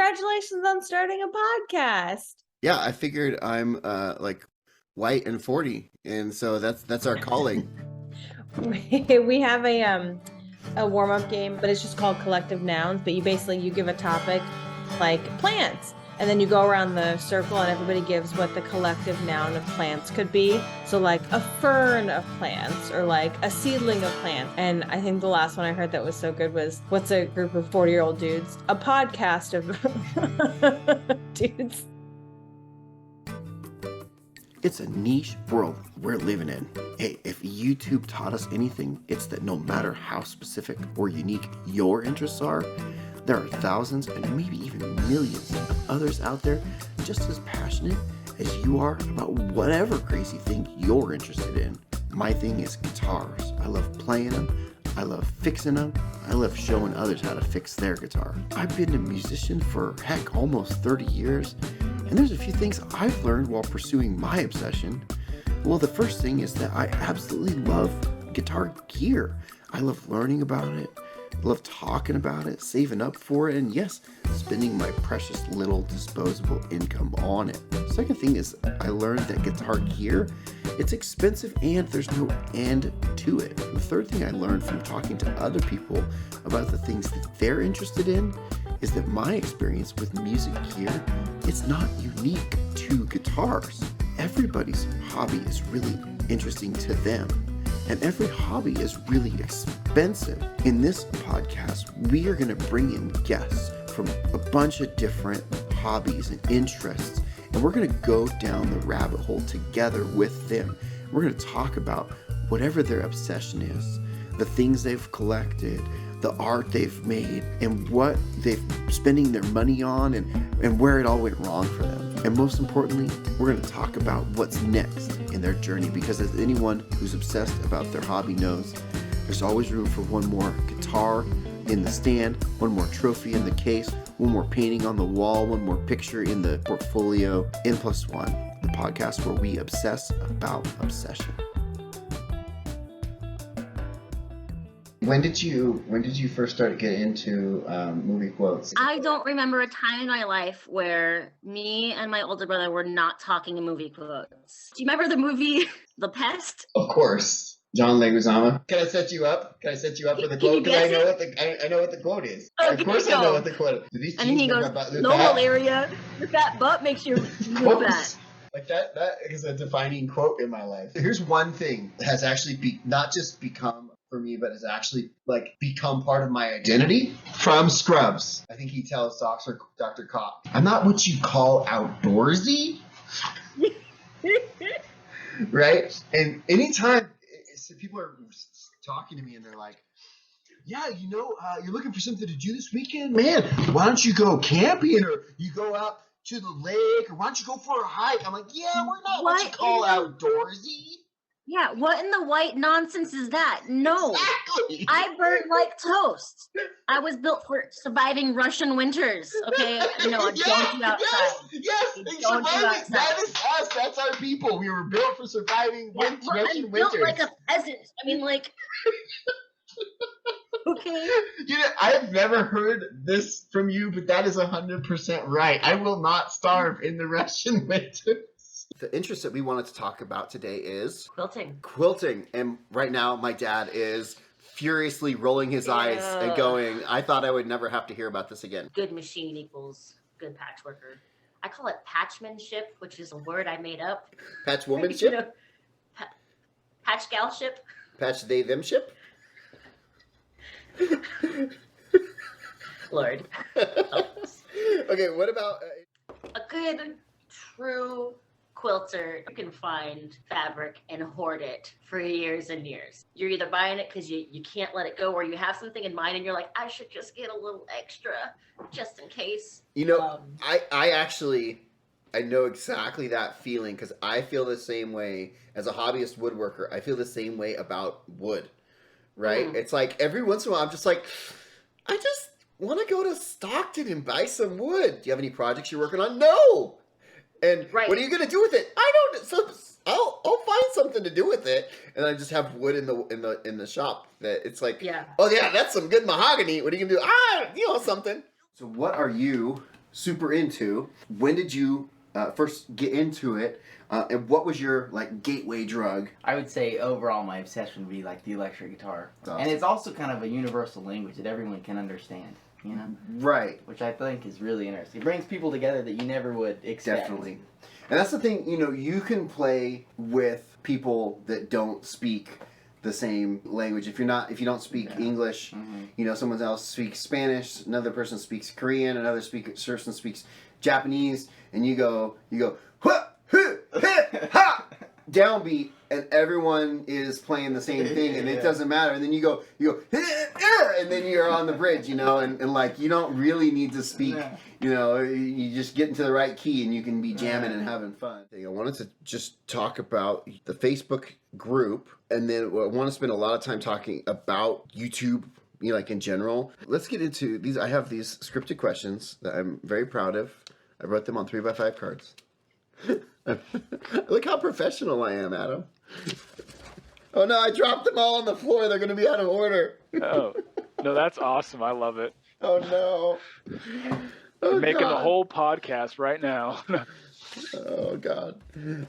congratulations on starting a podcast. Yeah, I figured I'm like white and 40, and so that's our calling. We have a warm-up game, but it's just called collective nouns. But you give a topic like plants, and then you go around the circle and everybody gives what the collective noun of plants could be. So like a fern of plants or like a seedling of plants. And I think the last one I heard that was so good was, what's a group of 40-year-old dudes? A podcast of dudes. It's a niche world we're living in. Hey, if YouTube taught us anything, it's that no matter how specific or unique your interests are, there are thousands and maybe even millions of others out there just as passionate as you are about whatever crazy thing you're interested in. My thing is guitars. I love playing them. I love fixing them. I love showing others how to fix their guitar. I've been a musician for, heck, almost 30 years. And there's a few things I've learned while pursuing my obsession. Well, the first thing is that I absolutely love guitar gear. I love learning about it, love talking about it, saving up for it, and yes, spending my precious little disposable income on it. Second thing is I learned that guitar gear, it's expensive and there's no end to it. The third thing I learned from talking to other people about the things that they're interested in is that my experience with music gear, it's not unique to guitars. Everybody's hobby is really interesting to them, and every hobby is really expensive. In this podcast, we are going to bring in guests from a bunch of different hobbies and interests, and we're going to go down the rabbit hole together with them. We're going to talk about whatever their obsession is, the things they've collected, the art they've made, and what they're spending their money on, and where it all went wrong for them. And most importantly, we're going to talk about what's next in their journey, because as anyone who's obsessed about their hobby knows, there's always room for one more guitar in the stand, one more trophy in the case, one more painting on the wall, one more picture in the portfolio. N+1, the podcast where we obsess about obsession. When did you first start to get into movie quotes? I don't remember a time in my life where me and my older brother were not talking in movie quotes. Do you remember the movie The Pest? Of course, John Leguizamo. Can I set you up? For the quote? Because I know what the quote is. Oh, of course, I know what the quote is. And then he goes, "Normal area, your fat butt makes you move fat." Like that is a defining quote in my life. Here's one thing that has actually not just become for me, but has actually become part of my identity from Scrubs. I think he tells Dr. Cop, "I'm not what you call outdoorsy." Right? And anytime people are talking to me and they're like, "Yeah, you're looking for something to do this weekend? Man, why don't you go camping, or you go out to the lake, or why don't you go for a hike?" I'm like, "Yeah, we're not what you call outdoorsy." Yeah, what in the white nonsense is that? No. Exactly. I burn like toast. I was built for surviving Russian winters, okay? Don't do outside. Yes, Don't do outside. That is us. That's our people. We were built for surviving Russian I'm winters. built like a peasant. I mean, okay. I've never heard this from you, but that is 100% right. I will not starve in the Russian winters. The interest that we wanted to talk about today is quilting. And right now, my dad is furiously rolling his eyes and going, "I thought I would never have to hear about this again." Good machine equals good patchworker. I call it patchmanship, which is a word I made up. Patchwomanship? Patch galship. Patch they themship? Lord. Okay, what about... a good, true quilter can find fabric and hoard it for years and years. You're either buying it because you can't let it go, or you have something in mind and you're like, I should just get a little extra just in case. I know exactly that feeling, because I feel the same way as a hobbyist woodworker. I feel the same way about wood, right? It's like every once in a while I'm just like, I just want to go to Stockton and buy some wood. Do you have any projects you're working on? No. And what are you going to do with it? I don't. So I'll find something to do with it, and I just have wood in the shop. That it's like, oh yeah, that's some good mahogany. What are you going to do? Something. So what are you super into. When did you first get into it? And what was your gateway drug? I would say overall my obsession would be like the electric guitar. Awesome. And it's also kind of a universal language that everyone can understand, you know? Right. Which I think is really interesting. It brings people together that you never would expect. Definitely. And that's the thing, you can play with people that don't speak the same language. If you don't speak English, someone else speaks Spanish, another person speaks Korean, another person speaks Japanese, and you go, "Huh, huh, huh, ha!" downbeat, and everyone is playing the same thing, and it doesn't matter. And then you go, and then you're on the bridge, and you don't really need to speak. You just get into the right key, and you can be jamming and having fun. I wanted to just talk about the Facebook group, and then I want to spend a lot of time talking about YouTube, in general. Let's get into these. I have these scripted questions that I'm very proud of. I wrote them on 3x5 cards. Look how professional I am, Adam. Oh no, I dropped them all on the floor. They're going to be out of order. Oh, no, that's awesome. I love it. Oh no. Oh, Making God. the whole podcast right now. Oh God.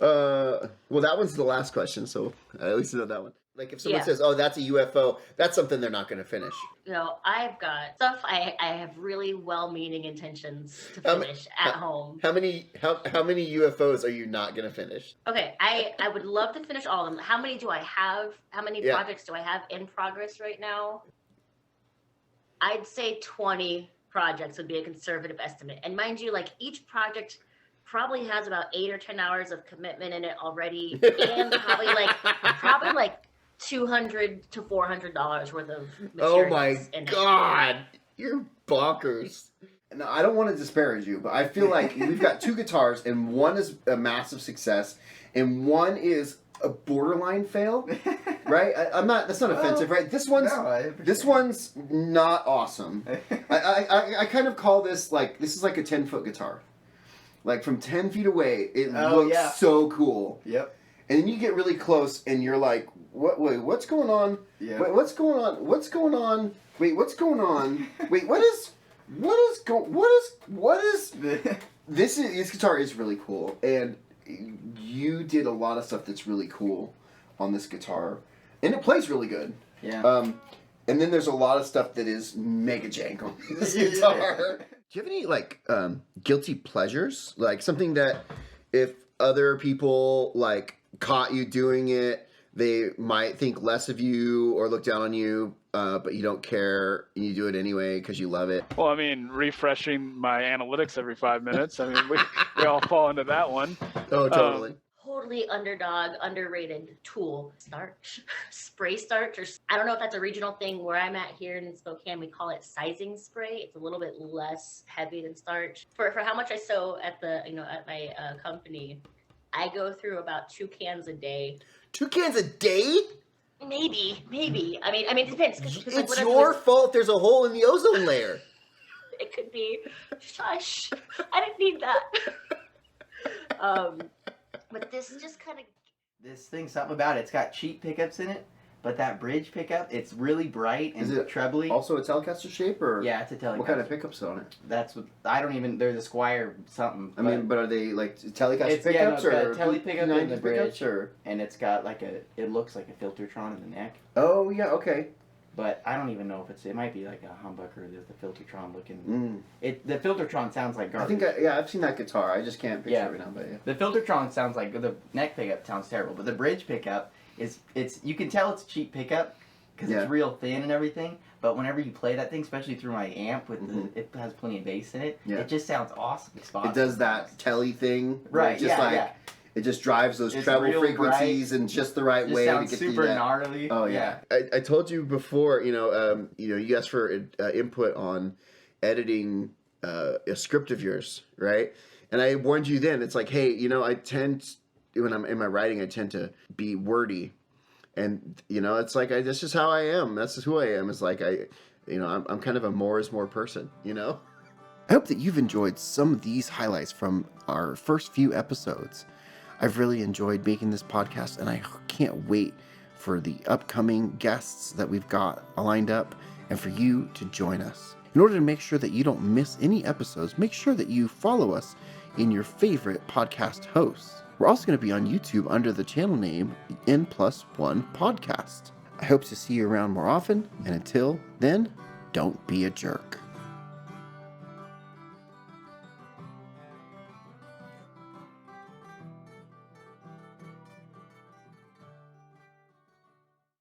Well, that one's the last question, so I at least know that one. Like if someone says, "Oh, that's a UFO," that's something they're not going to finish. I've got stuff. I have really well-meaning intentions to finish at home. How many UFOs are you not going to finish? Okay, I would love to finish all of them. How many do I have? How many projects do I have in progress right now? I'd say 20 projects would be a conservative estimate. And mind you, each project probably has about 8 or 10 hours of commitment in it already, and probably $200 to $400 worth of materials. Oh my God, you're bonkers. No, I don't want to disparage you, but I feel like we've got 2 guitars, and one is a massive success, and one is a borderline fail. Right? I'm not. That's not offensive, right? This one's not awesome. I kind of call this this is like a 10-foot guitar. From 10 feet away, it looks so cool. Yep. And then you get really close, and you're like, "What? Wait, what's going on? Yeah. Wait, what's going on? What's going on? Wait, what's going on? Wait, this guitar is really cool, and you did a lot of stuff that's really cool on this guitar, and it plays really good. Yeah. And then there's a lot of stuff that is mega jank on this guitar. Do you have any guilty pleasures? Something that if other people caught you doing it, they might think less of you or look down on you, but you don't care and you do it anyway because you love it. Well, refreshing my analytics every 5 minutes. We all fall into that one. Oh, totally. Totally underrated tool. Starch, spray starch, or I don't know if that's a regional thing. Where I'm at here in Spokane, we call it sizing spray. It's a little bit less heavy than starch. For how much I sew at at my company, I go through about 2 cans a day. 2 cans a day? Maybe. It depends. It's your fault. There's a hole in the ozone layer. It could be. Shush. I didn't need that. But this just kind of... This thing, something about it. It's got cheap pickups in it, but that bridge pickup, it's really bright and trebly. Also a Telecaster shape, or yeah, it's a Telecaster. What kind of pickups on it? That's what I don't even. There's a Squire something. But are they Telecaster pickups or Tele pickup in the pickups, bridge? or? And it's got it looks like a Filtertron in the neck. Oh yeah, okay. But I don't even know if it might be like a humbucker. There's the Filtertron looking. The Filtertron sounds like garbage. I think I've seen that guitar. I just can't picture it right now. But yeah. The Filtertron sounds like the neck pickup sounds terrible, but the bridge pickup is you can tell it's a cheap pickup because it's real thin and everything. But whenever you play that thing, especially through my amp with it has plenty of bass in it. Yeah. It just sounds awesome. It does that telly thing, right? It just drives those treble frequencies in just the right way to get super gnarly. Oh yeah. I told you before, you asked for input on editing a script of yours, right? And I warned you then. It's like, hey, when I'm in my writing, I tend to be wordy, and it's like that's just how I am. That's just who I am. It's like I'm kind of a more is more person. I hope that you've enjoyed some of these highlights from our first few episodes. I've really enjoyed making this podcast, and I can't wait for the upcoming guests that we've got lined up and for you to join us. In order to make sure that you don't miss any episodes, make sure that you follow us in your favorite podcast hosts. We're also going to be on YouTube under the channel name N+1 Podcast. I hope to see you around more often, and until then, don't be a jerk.